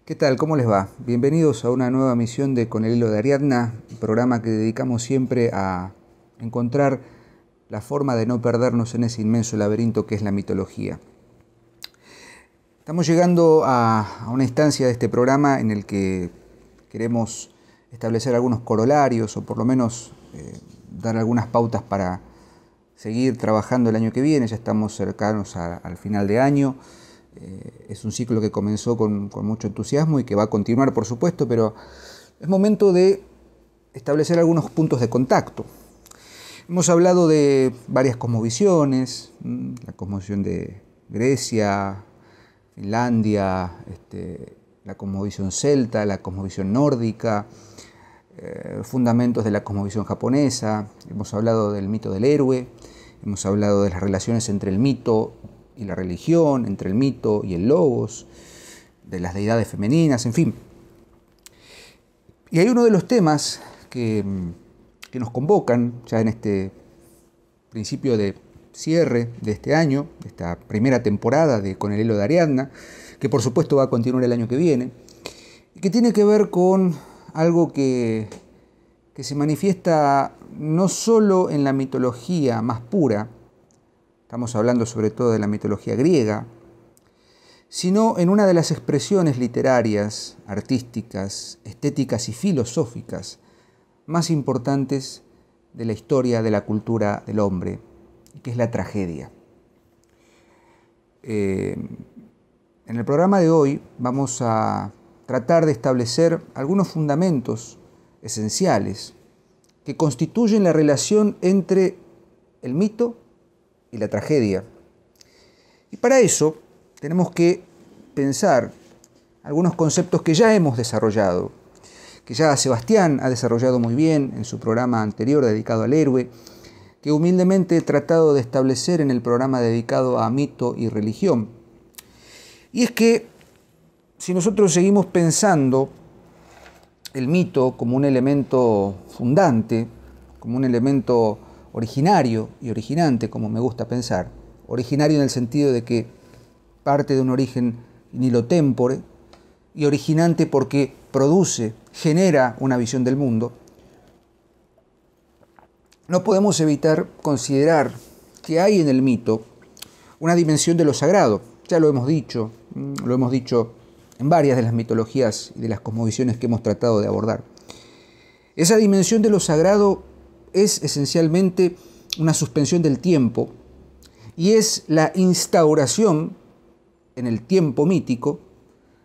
¿Qué tal? ¿Cómo les va? Bienvenidos a una nueva misión de Con el Hilo de Ariadna, un programa que dedicamos siempre a encontrar la forma de no perdernos en ese inmenso laberinto que es la mitología. Estamos llegando a una instancia de este programa en el que queremos establecer algunos corolarios o por lo menos dar algunas pautas para seguir trabajando el año que viene. Ya estamos cercanos al final de año. Es un ciclo que comenzó con mucho entusiasmo y que va a continuar, por supuesto, pero es momento de establecer algunos puntos de contacto. Hemos hablado de varias cosmovisiones, la cosmovisión de Grecia, Finlandia, la cosmovisión celta, la cosmovisión nórdica, fundamentos de la cosmovisión japonesa. Hemos hablado del mito del héroe, hemos hablado de las relaciones entre el mito y la religión, entre el mito y el logos, de las deidades femeninas, en fin. Y hay uno de los temas que nos convocan ya en este principio de cierre de este año, de esta primera temporada de Con el Hilo de Ariadna, que por supuesto va a continuar el año que viene, y que tiene que ver con algo que se manifiesta no solo en la mitología más pura, estamos hablando sobre todo de la mitología griega, sino en una de las expresiones literarias, artísticas, estéticas y filosóficas más importantes de la historia de la cultura del hombre, que es la tragedia. En el programa de hoy vamos a tratar de establecer algunos fundamentos esenciales que constituyen la relación entre el mito y la tragedia. Y para eso tenemos que pensar algunos conceptos que ya hemos desarrollado, que ya Sebastián ha desarrollado muy bien en su programa anterior dedicado al héroe, que humildemente he tratado de establecer en el programa dedicado a mito y religión. Y es que si nosotros seguimos pensando el mito como un elemento fundante, como un elemento originario y originante, como me gusta pensar, originario en el sentido de que parte de un origen nilotempore y originante porque produce, genera una visión del mundo, no podemos evitar considerar que hay en el mito una dimensión de lo sagrado. Ya lo hemos dicho en varias de las mitologías y de las cosmovisiones que hemos tratado de abordar. Esa dimensión de lo sagrado es esencialmente una suspensión del tiempo y es la instauración en el tiempo mítico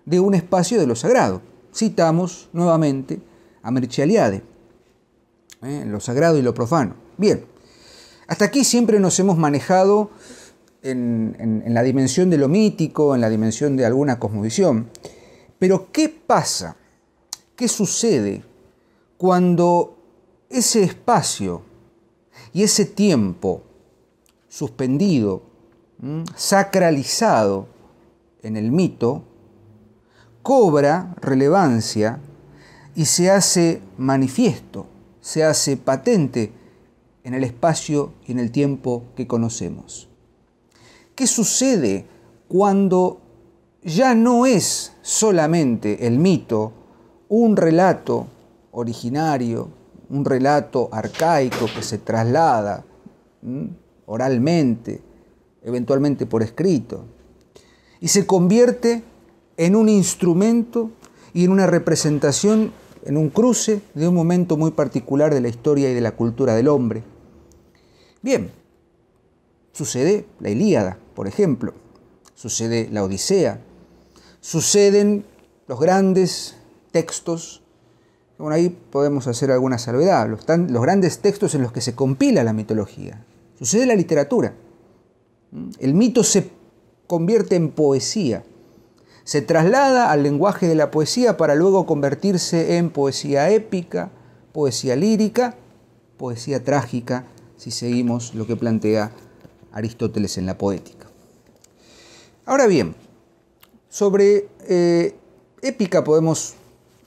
de un espacio de lo sagrado. Citamos nuevamente a Mircea Eliade, lo sagrado y lo profano. Bien, hasta aquí siempre nos hemos manejado en la dimensión de lo mítico, en la dimensión de alguna cosmovisión. Pero ¿qué pasa? ¿Qué sucede cuando ese espacio y ese tiempo suspendido, sacralizado en el mito, cobra relevancia y se hace manifiesto, se hace patente en el espacio y en el tiempo que conocemos? ¿Qué sucede cuando ya no es solamente el mito un relato originario, un relato arcaico que se traslada oralmente, eventualmente por escrito, y se convierte en un instrumento y en una representación, en un cruce de un momento muy particular de la historia y de la cultura del hombre? Bien, sucede la Ilíada, por ejemplo, sucede la Odisea, suceden los grandes textos. Bueno, ahí podemos hacer alguna salvedad, los grandes textos en los que se compila la mitología. Sucede la literatura. El mito se convierte en poesía, se traslada al lenguaje de la poesía para luego convertirse en poesía épica, poesía lírica, poesía trágica, si seguimos lo que plantea Aristóteles en la Poética. Ahora bien, sobre épica podemos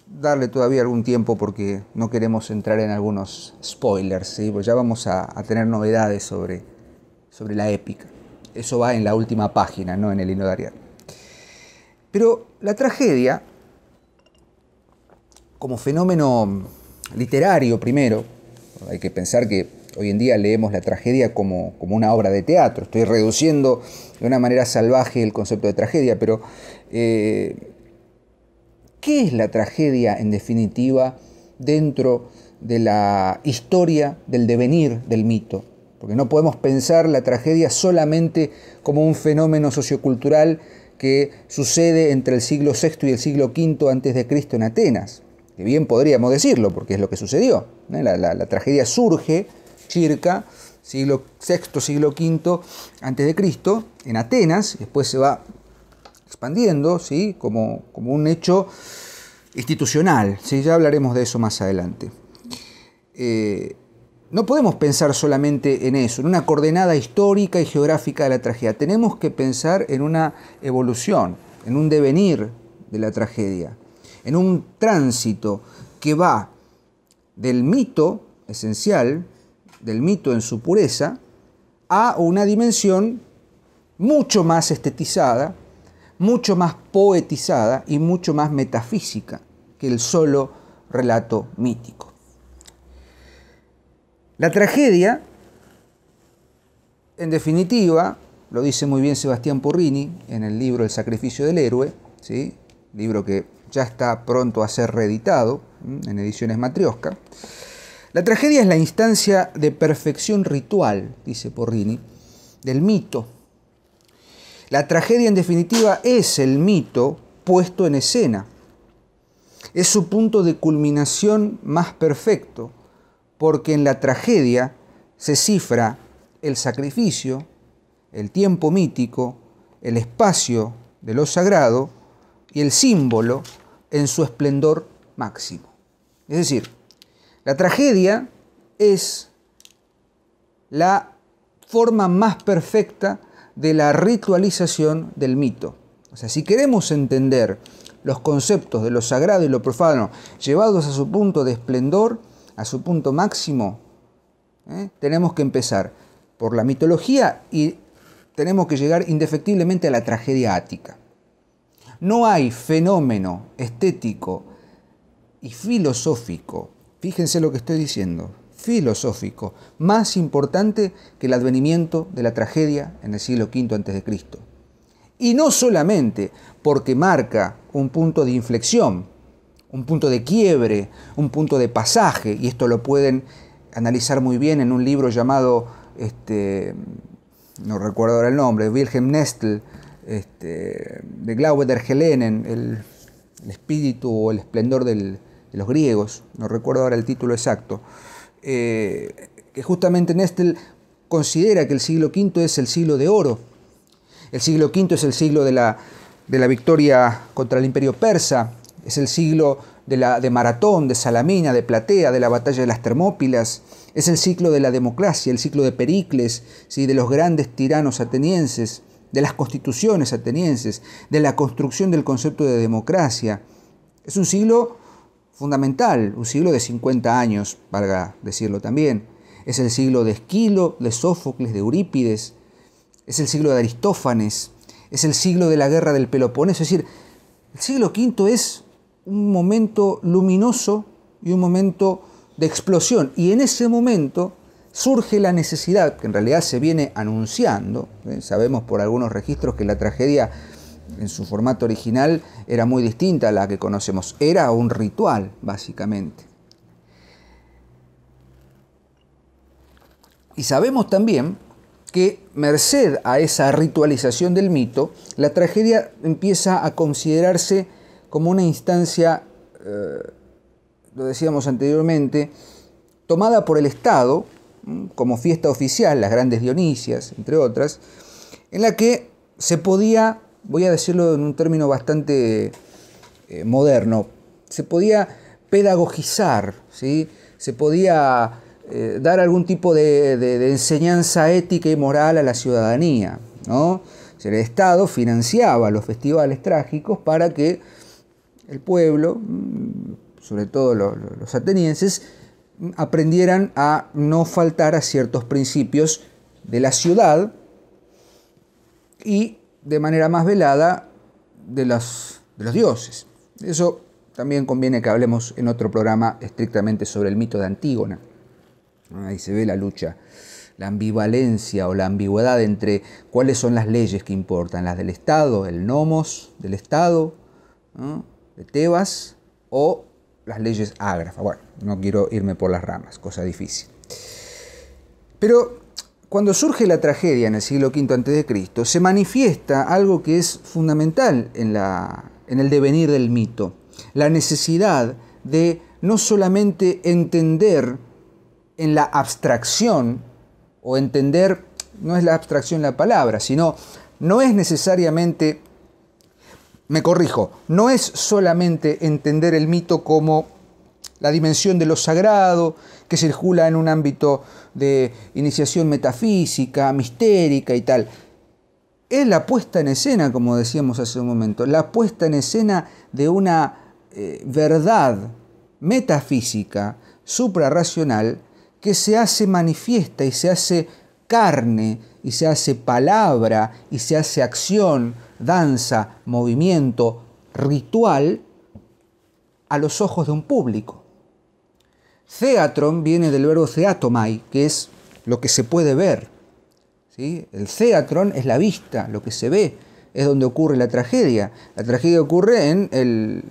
darle todavía algún tiempo porque no queremos entrar en algunos spoilers, ¿sí? Pues ya vamos a tener novedades sobre la épica. Eso va en la última página, no en el Hilo de Ariadna. Pero la tragedia como fenómeno literario primero. Hay que pensar que hoy en día leemos la tragedia como una obra de teatro. Estoy reduciendo de una manera salvaje el concepto de tragedia, pero ¿qué es la tragedia en definitiva dentro de la historia del devenir del mito? Porque no podemos pensar la tragedia solamente como un fenómeno sociocultural que sucede entre el siglo VI y el siglo V antes de Cristo en Atenas, que bien podríamos decirlo, porque es lo que sucedió. La tragedia surge, circa, siglo VI, siglo V antes de Cristo, en Atenas, y después se va expandiendo, ¿sí? como un hecho institucional, ¿sí? Ya hablaremos de eso más adelante. No podemos pensar solamente en eso, en una coordenada histórica y geográfica de la tragedia. Tenemos que pensar en una evolución, en un devenir de la tragedia, en un tránsito que va del mito esencial, del mito en su pureza, a una dimensión mucho más estetizada, mucho más poetizada y mucho más metafísica que el solo relato mítico. La tragedia, en definitiva, lo dice muy bien Sebastián Porrini en el libro El sacrificio del héroe, ¿sí? Libro que ya está pronto a ser reeditado en ediciones Matrioska. La tragedia es la instancia de perfección ritual, dice Porrini, del mito. La tragedia, en definitiva, es el mito puesto en escena. Es su punto de culminación más perfecto, porque en la tragedia se cifra el sacrificio, el tiempo mítico, el espacio de lo sagrado y el símbolo en su esplendor máximo. Es decir, la tragedia es la forma más perfecta de la ritualización del mito. O sea, si queremos entender los conceptos de lo sagrado y lo profano llevados a su punto de esplendor, a su punto máximo, tenemos que empezar por la mitología y tenemos que llegar indefectiblemente a la tragedia ática. No hay fenómeno estético y filosófico, fíjense lo que estoy diciendo, filosófico, más importante que el advenimiento de la tragedia en el siglo V a.C. Y no solamente porque marca un punto de inflexión, un punto de quiebre, un punto de pasaje, y esto lo pueden analizar muy bien en un libro llamado, no recuerdo ahora el nombre, Wilhelm Nestle, de Glaube der Hellenen, el espíritu o el esplendor de los griegos, no recuerdo ahora el título exacto, que justamente Nestle considera que el siglo V es el siglo de oro. El siglo V es el siglo de la victoria contra el imperio persa, es el siglo de Maratón, de Salamina, de Platea, de la batalla de las Termópilas, es el ciclo de la democracia, el ciclo de Pericles, ¿sí? De los grandes tiranos atenienses, de las constituciones atenienses, de la construcción del concepto de democracia. Es un siglo fundamental, un siglo de 50 años, valga decirlo también. Es el siglo de Esquilo, de Sófocles, de Eurípides, es el siglo de Aristófanes, es el siglo de la guerra del Peloponeso. Es decir, el siglo V es un momento luminoso y un momento de explosión. Y en ese momento surge la necesidad, que en realidad se viene anunciando, sabemos por algunos registros que la tragedia en su formato original era muy distinta a la que conocemos. Era un ritual, básicamente. Y sabemos también que, merced a esa ritualización del mito, la tragedia empieza a considerarse como una instancia, lo decíamos anteriormente, tomada por el Estado, como fiesta oficial, las grandes Dionisias, entre otras, en la que se podía, voy a decirlo en un término bastante moderno, se podía pedagogizar, ¿sí? Se podía dar algún tipo de enseñanza ética y moral a la ciudadanía, ¿no? O sea, el Estado financiaba los festivales trágicos para que el pueblo, sobre todo los atenienses, aprendieran a no faltar a ciertos principios de la ciudad y de manera más velada de los dioses. Eso también conviene que hablemos en otro programa estrictamente sobre el mito de Antígona. Ahí se ve la lucha, la ambivalencia o la ambigüedad entre cuáles son las leyes que importan, las del Estado, el nomos del Estado, ¿no?, de Tebas, o las leyes ágrafas. Bueno, no quiero irme por las ramas, cosa difícil. Pero cuando surge la tragedia en el siglo V a.C., se manifiesta algo que es fundamental en el devenir del mito, la necesidad de no solamente entender en la abstracción, o entender, no es la abstracción la palabra, sino no es necesariamente, me corrijo, no es solamente entender el mito como la dimensión de lo sagrado que circula en un ámbito de iniciación metafísica, mistérica y tal. Es la puesta en escena, como decíamos hace un momento, la puesta en escena de una verdad metafísica, suprarracional, que se hace manifiesta y se hace carne y se hace palabra y se hace acción, danza, movimiento, ritual a los ojos de un público. Theatron viene del verbo theatomai, que es lo que se puede ver, ¿sí? El theatron es la vista, lo que se ve, es donde ocurre la tragedia. La tragedia ocurre en el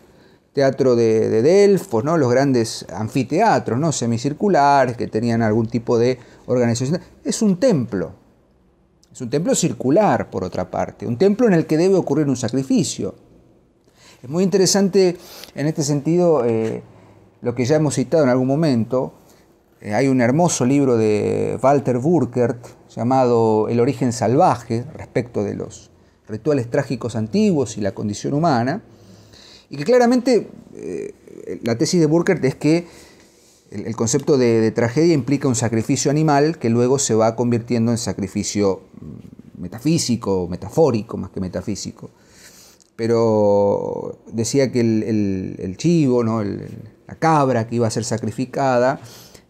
teatro de Delfos, ¿no?, los grandes anfiteatros, ¿no?, semicirculares que tenían algún tipo de organización. Es un templo circular, por otra parte, un templo en el que debe ocurrir un sacrificio. Es muy interesante en este sentido lo que ya hemos citado en algún momento. Hay un hermoso libro de Walter Burkert llamado El origen salvaje, respecto de los rituales trágicos antiguos y la condición humana, y que claramente la tesis de Burkert es que el concepto de tragedia implica un sacrificio animal que luego se va convirtiendo en sacrificio metafísico, metafórico más que metafísico. Pero decía que el chivo, ¿no?, la cabra que iba a ser sacrificada,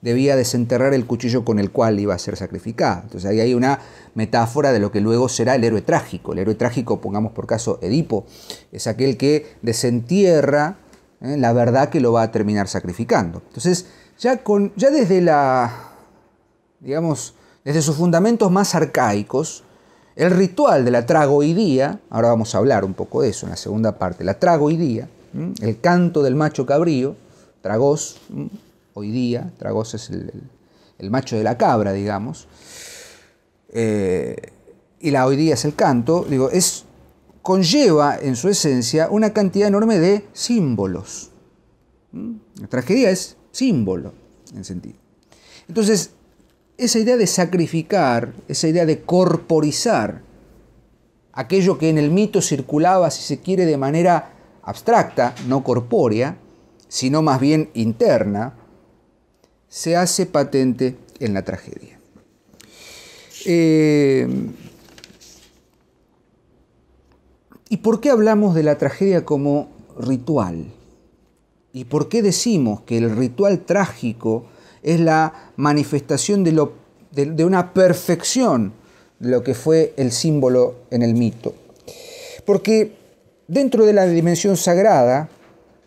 debía desenterrar el cuchillo con el cual iba a ser sacrificada. Entonces ahí hay una metáfora de lo que luego será el héroe trágico. El héroe trágico, pongamos por caso Edipo, es aquel que desentierra la verdad que lo va a terminar sacrificando. Entonces ya desde desde sus fundamentos más arcaicos, el ritual de la tragoidía, ahora vamos a hablar un poco de eso en la segunda parte, la tragoidía, el canto del macho cabrío, tragos, hoy día, tragos es el macho de la cabra, digamos, y la hoy día es el canto, conlleva en su esencia una cantidad enorme de símbolos. La tragedia es símbolo, en sentido. Entonces, esa idea de sacrificar, esa idea de corporizar aquello que en el mito circulaba, si se quiere, de manera abstracta, no corpórea, sino más bien interna, se hace patente en la tragedia. ¿Y por qué hablamos de la tragedia como ritual? ¿Y por qué decimos que el ritual trágico es la manifestación de una perfección de lo que fue el símbolo en el mito? Porque dentro de la dimensión sagrada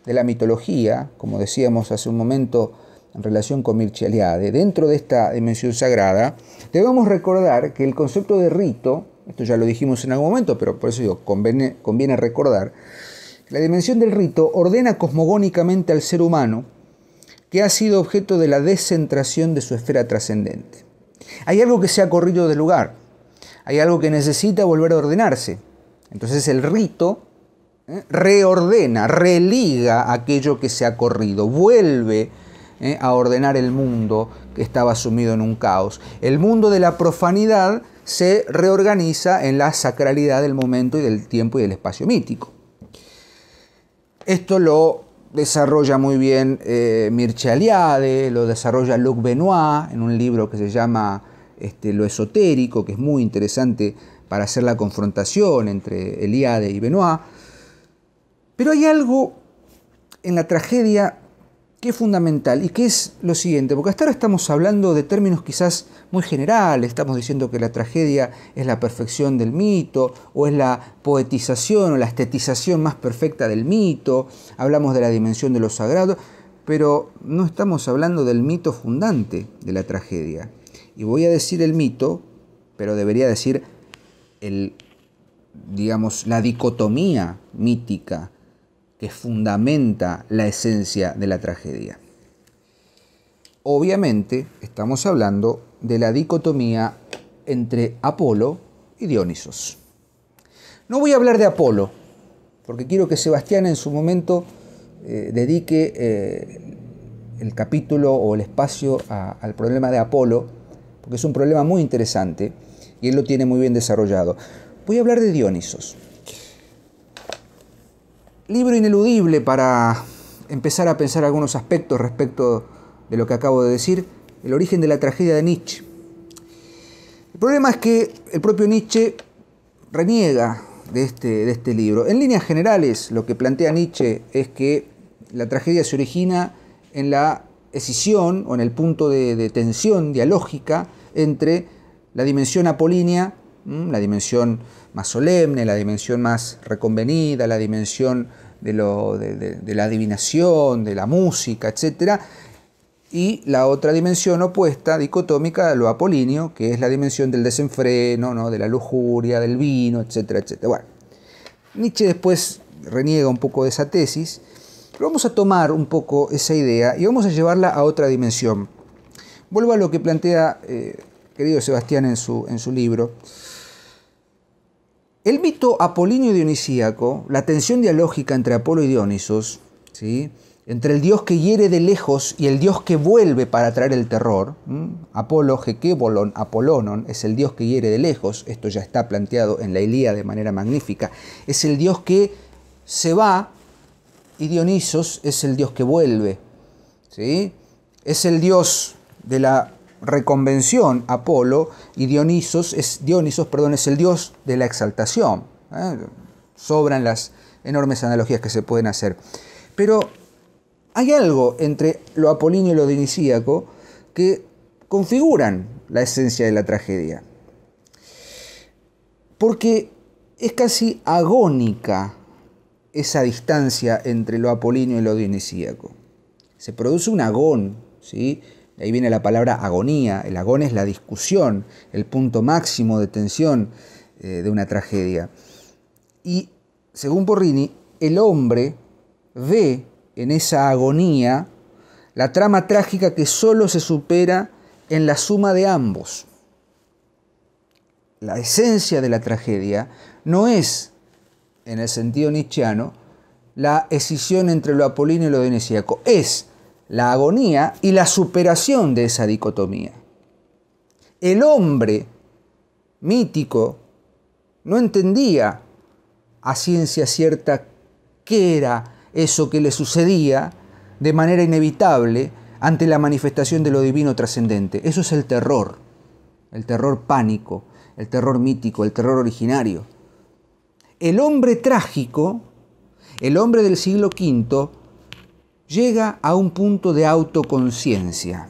de la mitología, como decíamos hace un momento en relación con Mircea Eliade, dentro de esta dimensión sagrada, debemos recordar que el concepto de rito, esto ya lo dijimos en algún momento, pero por eso digo, conviene recordar, la dimensión del rito ordena cosmogónicamente al ser humano que ha sido objeto de la descentración de su esfera trascendente. Hay algo que se ha corrido del lugar, hay algo que necesita volver a ordenarse. Entonces el rito reordena, religa aquello que se ha corrido, vuelve a ordenar el mundo que estaba sumido en un caos. El mundo de la profanidad se reorganiza en la sacralidad del momento y del tiempo y del espacio mítico. Esto lo desarrolla muy bien Mircea Eliade, lo desarrolla Luc Benoit en un libro que se llama Lo esotérico, que es muy interesante para hacer la confrontación entre Eliade y Benoit. Pero hay algo en la tragedia que es fundamental y que es lo siguiente, porque hasta ahora estamos hablando de términos quizás muy generales, estamos diciendo que la tragedia es la perfección del mito, o es la poetización o la estetización más perfecta del mito, hablamos de la dimensión de lo sagrado, pero no estamos hablando del mito fundante de la tragedia. Y voy a decir el mito, pero debería decir la dicotomía mítica que fundamenta la esencia de la tragedia. Obviamente estamos hablando de la dicotomía entre Apolo y Dionisos. No voy a hablar de Apolo, porque quiero que Sebastián en su momento dedique el capítulo o el espacio al problema de Apolo, porque es un problema muy interesante y él lo tiene muy bien desarrollado. Voy a hablar de Dionisos. Libro ineludible para empezar a pensar algunos aspectos respecto de lo que acabo de decir, el origen de la tragedia de Nietzsche. El problema es que el propio Nietzsche reniega de este libro. En líneas generales, lo que plantea Nietzsche es que la tragedia se origina en la escisión o en el punto de tensión dialógica entre la dimensión apolínea, la dimensión más solemne, la dimensión más reconvenida, la dimensión de la adivinación, de la música, etc. Y la otra dimensión opuesta, dicotómica, lo apolíneo, que es la dimensión del desenfreno, ¿no? De la lujuria, del vino, etcétera, etcétera. Bueno, Nietzsche después reniega un poco de esa tesis, pero vamos a tomar un poco esa idea y vamos a llevarla a otra dimensión. Vuelvo a lo que plantea querido Sebastián en su libro. El mito apolíneo dionisíaco, la tensión dialógica entre Apolo y Dionisos, ¿sí? Entre el dios que hiere de lejos y el dios que vuelve para traer el terror. Apolo, Hekebolon, Apolonon, es el dios que hiere de lejos. Esto ya está planteado en la Ilíada de manera magnífica. Es el dios que se va y Dionisos es el dios que vuelve, ¿sí? Es el dios de la reconvención, Apolo, y Dionisos es el dios de la exaltación. Sobran las enormes analogías que se pueden hacer. Pero hay algo entre lo apolíneo y lo dionisíaco que configuran la esencia de la tragedia. Porque es casi agónica esa distancia entre lo apolíneo y lo dionisíaco. Se produce un agón, ¿sí? Ahí viene la palabra agonía. El agón es la discusión, el punto máximo de tensión de una tragedia. Y, según Porrini, el hombre ve en esa agonía la trama trágica que solo se supera en la suma de ambos. La esencia de la tragedia no es, en el sentido nietzscheano, la escisión entre lo apolíneo y lo dionisíaco, es la agonía y la superación de esa dicotomía. El hombre mítico no entendía a ciencia cierta qué era eso que le sucedía de manera inevitable ante la manifestación de lo divino trascendente. Eso es el terror pánico, el terror mítico, el terror originario. El hombre trágico, el hombre del siglo V, llega a un punto de autoconciencia.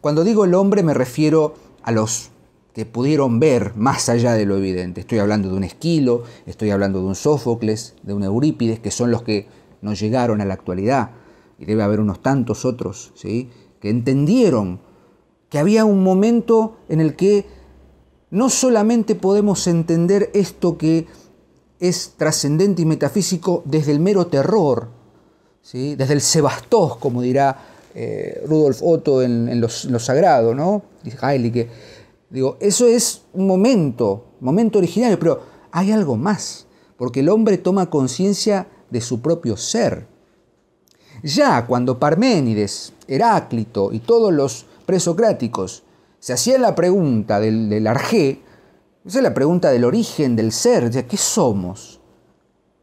Cuando digo el hombre me refiero a los que pudieron ver más allá de lo evidente. Estoy hablando de un Esquilo, estoy hablando de un Sófocles, de un Eurípides, que son los que nos llegaron a la actualidad, y debe haber unos tantos otros, ¿sí? Que entendieron que había un momento en el que no solamente podemos entender esto que es trascendente y metafísico desde el mero terror, ¿sí? Desde el Sebastos, como dirá Rudolf Otto en lo sagrado, ¿no? Heilige. Digo, eso es un momento originario, pero hay algo más, porque el hombre toma conciencia de su propio ser. Ya cuando Parménides, Heráclito y todos los presocráticos se hacían la pregunta del arjé, esa es la pregunta del origen del ser, ¿qué somos?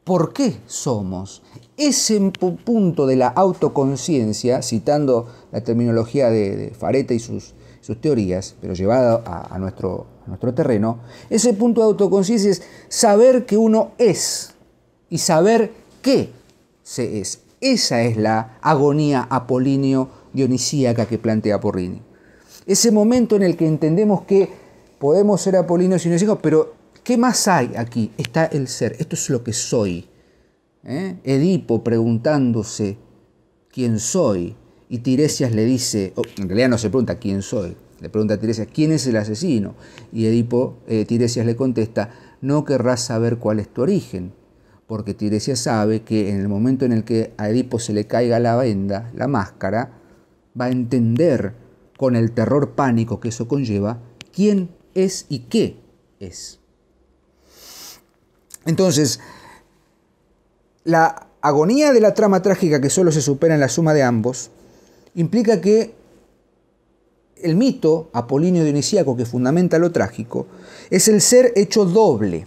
¿Por qué somos? Ese punto de la autoconciencia, citando la terminología de Fareta y sus teorías, pero llevada a nuestro terreno, ese punto de autoconciencia es saber que uno es y saber qué se es. Esa es la agonía apolíneo-dionisíaca que plantea Porrini. Ese momento en el que entendemos que podemos ser apolíneos y dionisíacos, pero ¿qué más hay aquí? Está el ser, esto es lo que soy. Edipo preguntándose quién soy, y Tiresias le dice, en realidad no se pregunta quién soy, le pregunta a Tiresias quién es el asesino, y Tiresias le contesta, no querrás saber cuál es tu origen, porque Tiresias sabe que en el momento en el que a Edipo se le caiga la venda, la máscara, va a entender con el terror pánico que eso conlleva quién es y qué es. Entonces, la agonía de la trama trágica que solo se supera en la suma de ambos implica que el mito apolíneo-dionisíaco que fundamenta lo trágico es el ser hecho doble,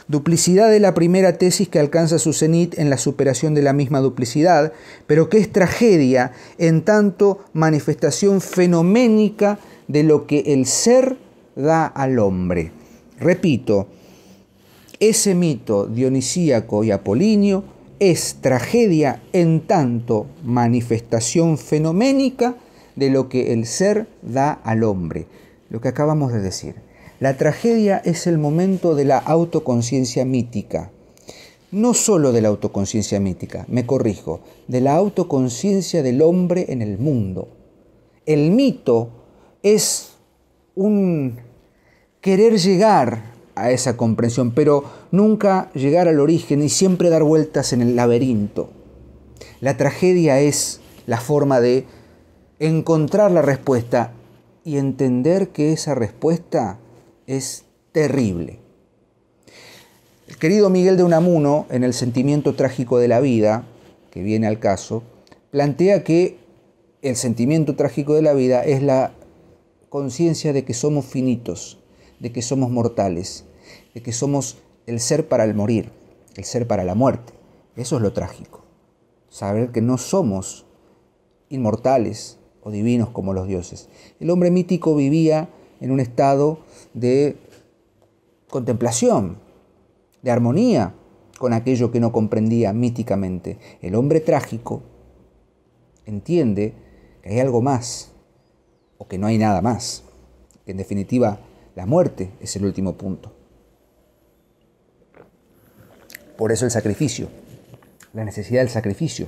duplicidad de la primera tesis que alcanza su cenit en la superación de la misma duplicidad, pero que es tragedia en tanto manifestación fenoménica de lo que el ser da al hombre. Repito, ese mito dionisíaco y apolíneo es tragedia en tanto manifestación fenoménica de lo que el ser da al hombre. Lo que acabamos de decir. La tragedia es el momento de la autoconciencia mítica. No solo de la autoconciencia mítica, me corrijo, de la autoconciencia del hombre en el mundo. El mito es un querer llegar a esa comprensión, pero nunca llegar al origen y siempre dar vueltas en el laberinto. La tragedia es la forma de encontrar la respuesta y entender que esa respuesta es terrible. El querido Miguel de Unamuno, en El sentimiento trágico de la vida, que viene al caso, plantea que el sentimiento trágico de la vida es la conciencia de que somos finitos, de que somos mortales, de que somos el ser para el morir, el ser para la muerte. Eso es lo trágico. Saber que no somos inmortales o divinos como los dioses. El hombre mítico vivía en un estado de contemplación, de armonía con aquello que no comprendía míticamente. El hombre trágico entiende que hay algo más o que no hay nada más. En definitiva, la muerte es el último punto. Por eso el sacrificio, la necesidad del sacrificio,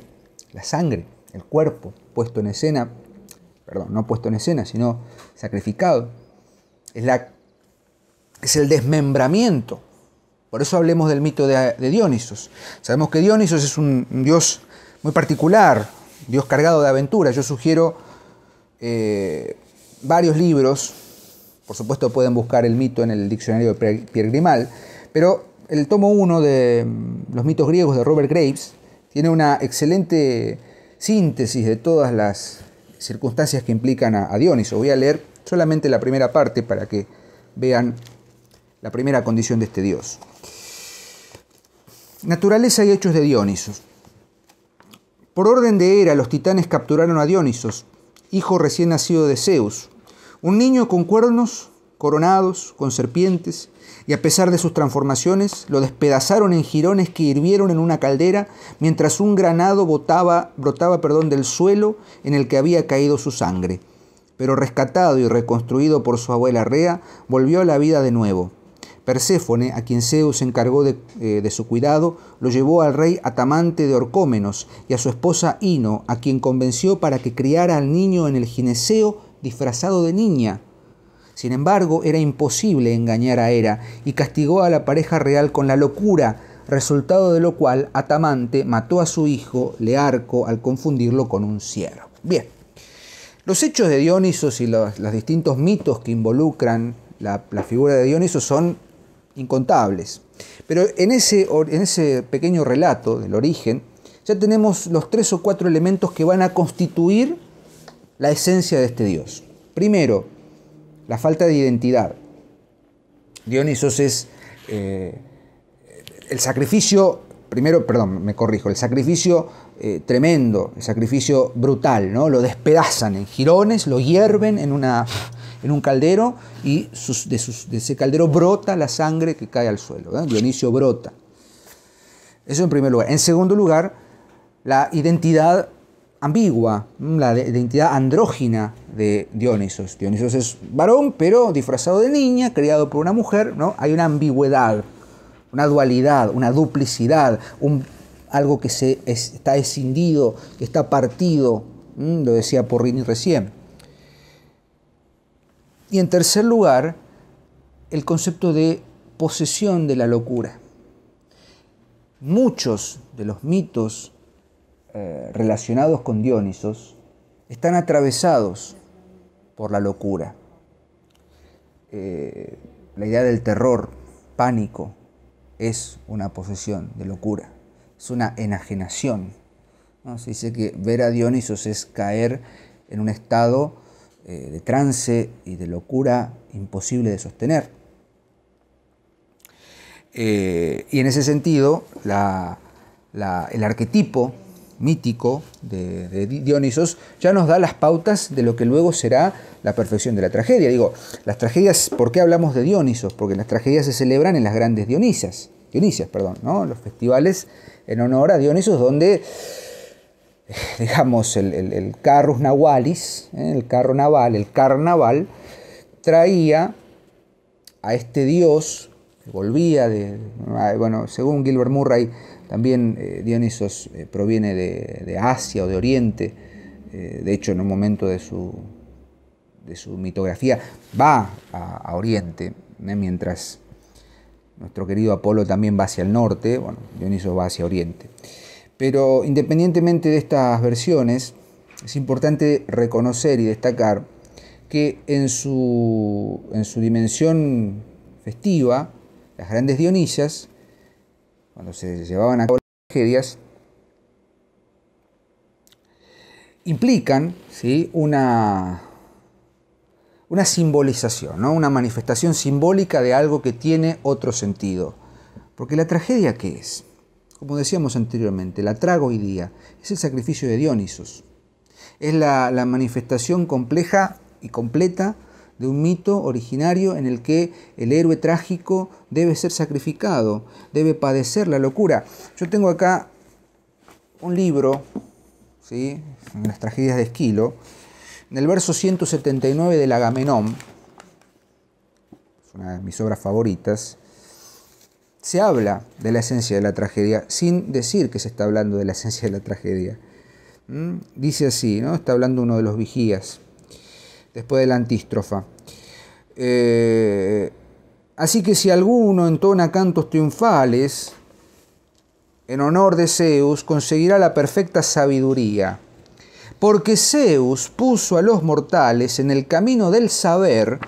la sangre, el cuerpo puesto en escena, no puesto en escena, sino sacrificado, es el desmembramiento. Por eso hablemos del mito de Dionisos. Sabemos que Dionisos es un dios muy particular, dios cargado de aventuras. Yo sugiero varios libros. Por supuesto pueden buscar el mito en el diccionario de Pierre Grimal, pero el tomo 1 de los mitos griegos de Robert Graves tiene una excelente síntesis de todas las circunstancias que implican a Dioniso. Voy a leer solamente la primera parte para que vean la primera condición de este dios. Naturaleza y hechos de Dionisos. Por orden de Hera, los titanes capturaron a Dionisos, hijo recién nacido de Zeus, un niño con cuernos, coronados, con serpientes, y a pesar de sus transformaciones, lo despedazaron en jirones que hirvieron en una caldera, mientras un granado brotaba del suelo en el que había caído su sangre. Pero rescatado y reconstruido por su abuela Rea, volvió a la vida de nuevo. Perséfone, a quien Zeus se encargó de su cuidado, lo llevó al rey Atamante de Orcómenos y a su esposa Ino, a quien convenció para que criara al niño en el gineceo disfrazado de niña. Sin embargo, era imposible engañar a Hera y castigó a la pareja real con la locura, resultado de lo cual Atamante mató a su hijo Learco al confundirlo con un ciervo. Bien, los hechos de Dionisos y los distintos mitos que involucran la figura de Dionisos son incontables. Pero en ese pequeño relato del origen ya tenemos los 3 o 4 elementos que van a constituir la esencia de este dios. Primero, la falta de identidad. Dionisos es el sacrificio, el sacrificio tremendo, el sacrificio brutal, ¿no? Lo despedazan en jirones, lo hierven en un caldero y de ese caldero brota la sangre que cae al suelo, ¿eh? Dionisio brota. Eso en primer lugar. En segundo lugar, la identidad ambigua, la identidad andrógina de Dionisos. Dionisos es varón, pero disfrazado de niña, criado por una mujer, ¿no? Hay una ambigüedad, una dualidad, una duplicidad, algo que está escindido, que está partido, lo decía Porrini recién. Y en tercer lugar, el concepto de posesión de la locura. Muchos de los mitos relacionados con Dionisos están atravesados por la locura. La idea del terror, pánico, es una posesión de locura, es una enajenación, ¿no? Se dice que ver a Dionisos es caer en un estado de trance y de locura imposible de sostener. Y en ese sentido, el arquetipo mítico de Dionisos ya nos da las pautas de lo que luego será la perfección de la tragedia. Digo, las tragedias, ¿por qué hablamos de Dionisos? Porque las tragedias se celebran en las grandes Dionisias, ¿no? Los festivales en honor a Dionisos, donde, digamos, el carrus navalis, el carro naval, el carnaval, traía a este dios que volvía bueno, según Gilbert Murray, también Dionisos proviene de Asia o de Oriente. De hecho, en un momento de su mitografía va a Oriente, mientras nuestro querido Apolo también va hacia el norte. Bueno, Dionisos va hacia Oriente. Pero independientemente de estas versiones, es importante reconocer y destacar que en su dimensión festiva, las grandes Dionisias, cuando se llevaban a cabo las tragedias, implican, ¿sí?, una simbolización, ¿no? Una manifestación simbólica de algo que tiene otro sentido. Porque la tragedia, ¿qué es? Como decíamos anteriormente, la tragoidía es el sacrificio de Dionisos. Es la manifestación compleja y completa de un mito originario en el que el héroe trágico debe ser sacrificado, debe padecer la locura. Yo tengo acá un libro, ¿sí?, en las tragedias de Esquilo, en el verso 179 del Agamenón, es una de mis obras favoritas, se habla de la esencia de la tragedia sin decir que se está hablando de la esencia de la tragedia. Dice así, ¿no? Está hablando uno de los vigías, después de la antístrofa. Así que si alguno entona cantos triunfales en honor de Zeus, conseguirá la perfecta sabiduría. Porque Zeus puso a los mortales en el camino del saber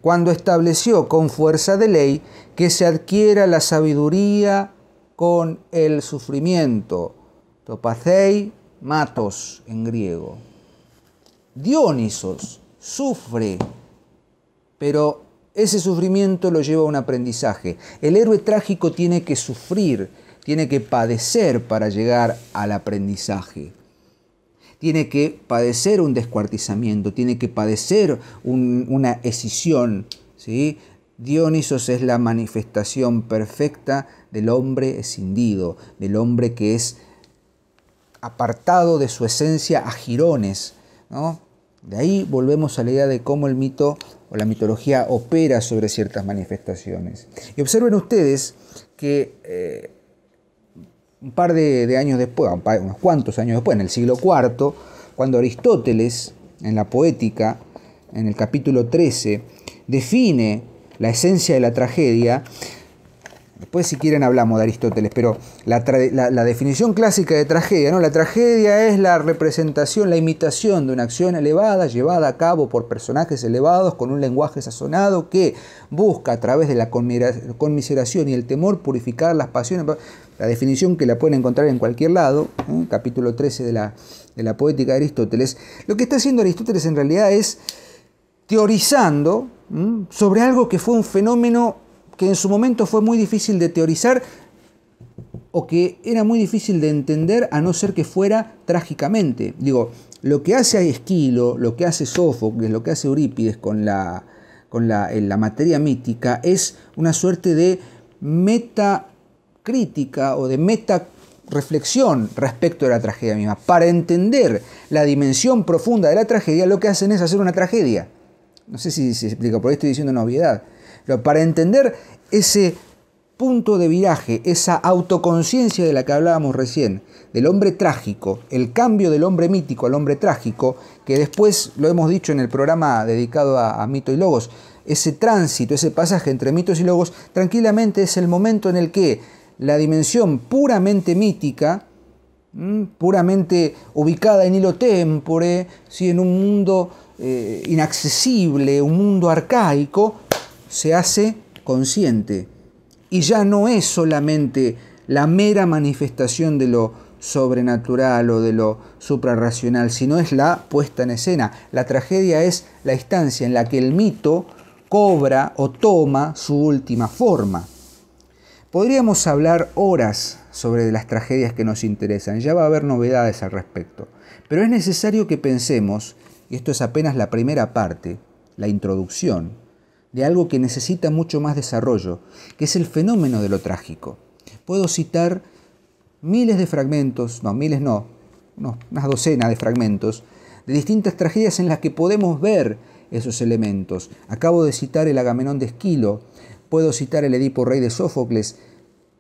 cuando estableció con fuerza de ley que se adquiera la sabiduría con el sufrimiento. Topazei matos en griego. Dionisos sufre, pero ese sufrimiento lo lleva a un aprendizaje. El héroe trágico tiene que sufrir, tiene que padecer para llegar al aprendizaje. Tiene que padecer un descuartizamiento, tiene que padecer una escisión, ¿sí? Dionisos es la manifestación perfecta del hombre escindido, del hombre que es apartado de su esencia a jirones, ¿no? De ahí volvemos a la idea de cómo el mito o la mitología opera sobre ciertas manifestaciones. Y observen ustedes que un par de años después, unos cuantos años después, en el siglo IV, cuando Aristóteles, en la Poética, en el capítulo 13, define la esencia de la tragedia. Después, si quieren, hablamos de Aristóteles, pero la definición clásica de tragedia, ¿no? La tragedia es la representación, la imitación de una acción elevada llevada a cabo por personajes elevados con un lenguaje sazonado que busca a través de la conmiseración y el temor purificar las pasiones. La definición que la pueden encontrar en cualquier lado, capítulo 13 de la Poética de Aristóteles. Lo que está haciendo Aristóteles en realidad es teorizando sobre algo que fue un fenómeno que en su momento fue muy difícil de teorizar o que era muy difícil de entender a no ser que fuera trágicamente. Digo, lo que hace Esquilo, lo que hace Sófocles, lo que hace Eurípides con la materia mítica es una suerte de metacrítica o de reflexión respecto de la tragedia misma. Para entender la dimensión profunda de la tragedia, lo que hacen es hacer una tragedia. No sé si se explica, por ahí estoy diciendo una obviedad. Pero para entender ese punto de viraje, esa autoconciencia de la que hablábamos recién, del hombre trágico, el cambio del hombre mítico al hombre trágico, que después lo hemos dicho en el programa dedicado a mito y logos, ese tránsito, ese pasaje entre mitos y logos, tranquilamente es el momento en el que la dimensión puramente mítica, puramente ubicada en hilo tempore, ¿sí? En un mundo inaccesible, un mundo arcaico, se hace consciente. Y ya no es solamente la mera manifestación de lo sobrenatural o de lo suprarracional, sino es la puesta en escena. La tragedia es la instancia en la que el mito cobra o toma su última forma. Podríamos hablar horas sobre las tragedias que nos interesan, ya va a haber novedades al respecto, pero es necesario que pensemos, y esto es apenas la primera parte, la introducción, de algo que necesita mucho más desarrollo, que es el fenómeno de lo trágico. Puedo citar miles de fragmentos, no, miles no, unas docenas de fragmentos, de distintas tragedias en las que podemos ver esos elementos. Acabo de citar el Agamenón de Esquilo, puedo citar el Edipo Rey de Sófocles,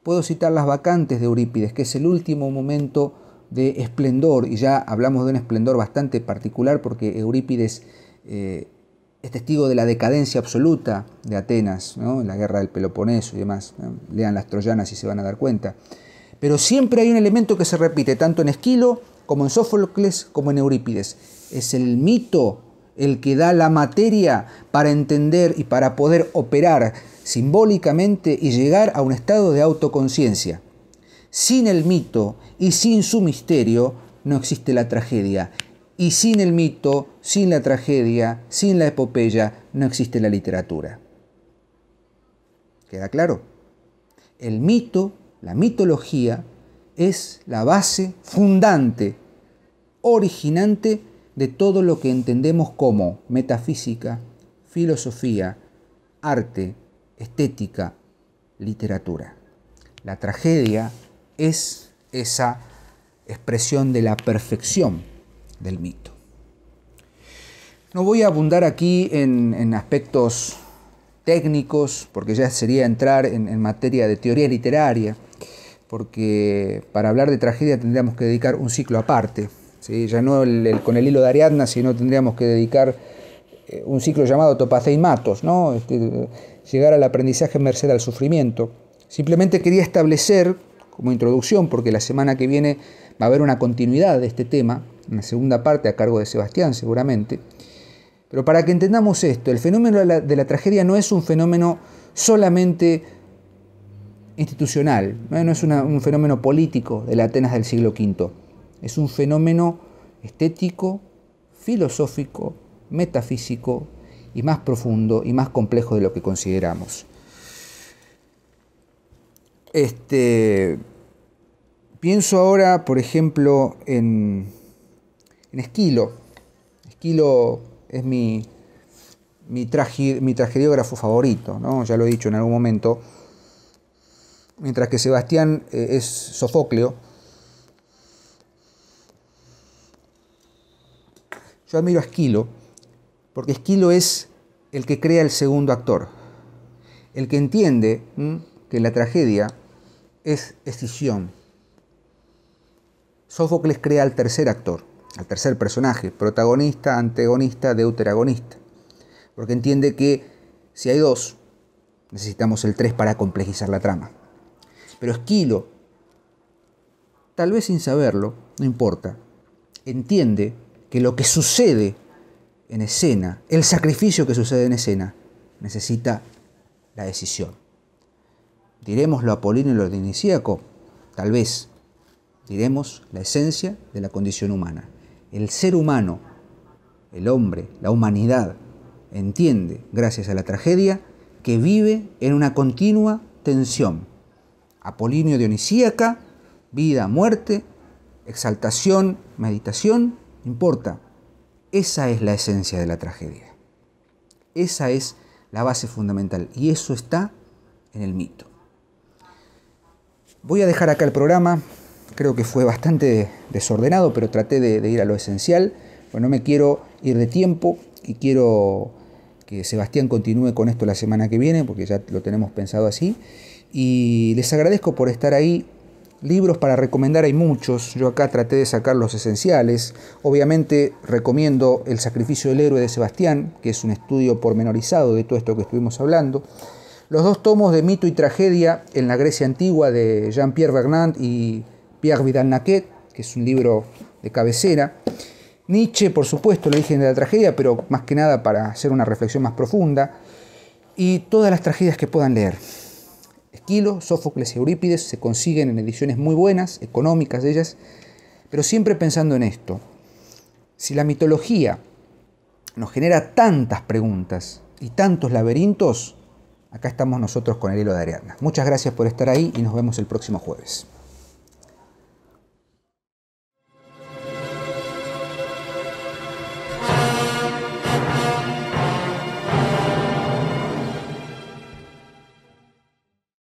puedo citar las Bacantes de Eurípides, que es el último momento de esplendor, y ya hablamos de un esplendor bastante particular porque Eurípides es testigo de la decadencia absoluta de Atenas, ¿no? En la guerra del Peloponeso y demás, ¿no? Lean las Troyanas y se van a dar cuenta. Pero siempre hay un elemento que se repite, tanto en Esquilo, como en Sófocles, como en Eurípides. Es el mito el que da la materia para entender y para poder operar simbólicamente y llegar a un estado de autoconciencia. Sin el mito y sin su misterio no existe la tragedia. Y sin el mito, sin la tragedia, sin la epopeya, no existe la literatura. ¿Queda claro? El mito, la mitología, es la base fundante, originante de todo lo que entendemos como metafísica, filosofía, arte, estética, literatura. La tragedia es esa expresión de la perfección del mito. No voy a abundar aquí en aspectos técnicos, porque ya sería entrar en materia de teoría literaria, porque para hablar de tragedia tendríamos que dedicar un ciclo aparte, ¿sí? Ya no con el hilo de Ariadna, sino tendríamos que dedicar un ciclo llamado Topaceimatos, ¿no? Llegar al aprendizaje merced al sufrimiento. Simplemente quería establecer, como introducción, porque la semana que viene va a haber una continuidad de este tema, una segunda parte a cargo de Sebastián seguramente, pero para que entendamos esto, el fenómeno de la tragedia no es un fenómeno solamente institucional, no es un fenómeno político de la Atenas del siglo V, es un fenómeno estético, filosófico, metafísico y más profundo y más complejo de lo que consideramos. Pienso ahora, por ejemplo, en Esquilo. Esquilo es mi tragediógrafo favorito, ¿no? Ya lo he dicho en algún momento. Mientras que Sebastián es Sofocleo. Yo admiro a Esquilo, porque Esquilo es el que crea el segundo actor, el que entiende que la tragedia es escisión. Sófocles crea al tercer actor, al tercer personaje, protagonista, antagonista, deuteragonista, porque entiende que si hay dos, necesitamos el tres para complejizar la trama. Pero Esquilo, tal vez sin saberlo, no importa, entiende que lo que sucede en escena, el sacrificio que sucede en escena, necesita la decisión. ¿Diremos lo apolíneo y lo dionisíaco? Tal vez. Diremos la esencia de la condición humana. El ser humano, el hombre, la humanidad, entiende, gracias a la tragedia, que vive en una continua tensión. Apolíneo dionisíaca, vida, muerte, exaltación, meditación, no importa. Esa es la esencia de la tragedia. Esa es la base fundamental y eso está en el mito. Voy a dejar acá el programa. creo que fue bastante desordenado, pero traté de ir a lo esencial. Bueno, no me quiero ir de tiempo y quiero que Sebastián continúe con esto la semana que viene, porque ya lo tenemos pensado así. Y les agradezco por estar ahí. Libros para recomendar hay muchos, yo acá traté de sacar los esenciales. Obviamente recomiendo El sacrificio del héroe de Sebastián, que es un estudio pormenorizado de todo esto que estuvimos hablando. Los 2 tomos de Mito y Tragedia en la Grecia Antigua de Jean-Pierre Vernant y Pierre Vidal-Naquet, que es un libro de cabecera. Nietzsche, por supuesto, El origen de la tragedia, pero más que nada para hacer una reflexión más profunda. Y todas las tragedias que puedan leer. Esquilo, Sófocles y Eurípides se consiguen en ediciones muy buenas, económicas de ellas, pero siempre pensando en esto. Si la mitología nos genera tantas preguntas y tantos laberintos, acá estamos nosotros con el hilo de Ariadna. Muchas gracias por estar ahí y nos vemos el próximo jueves.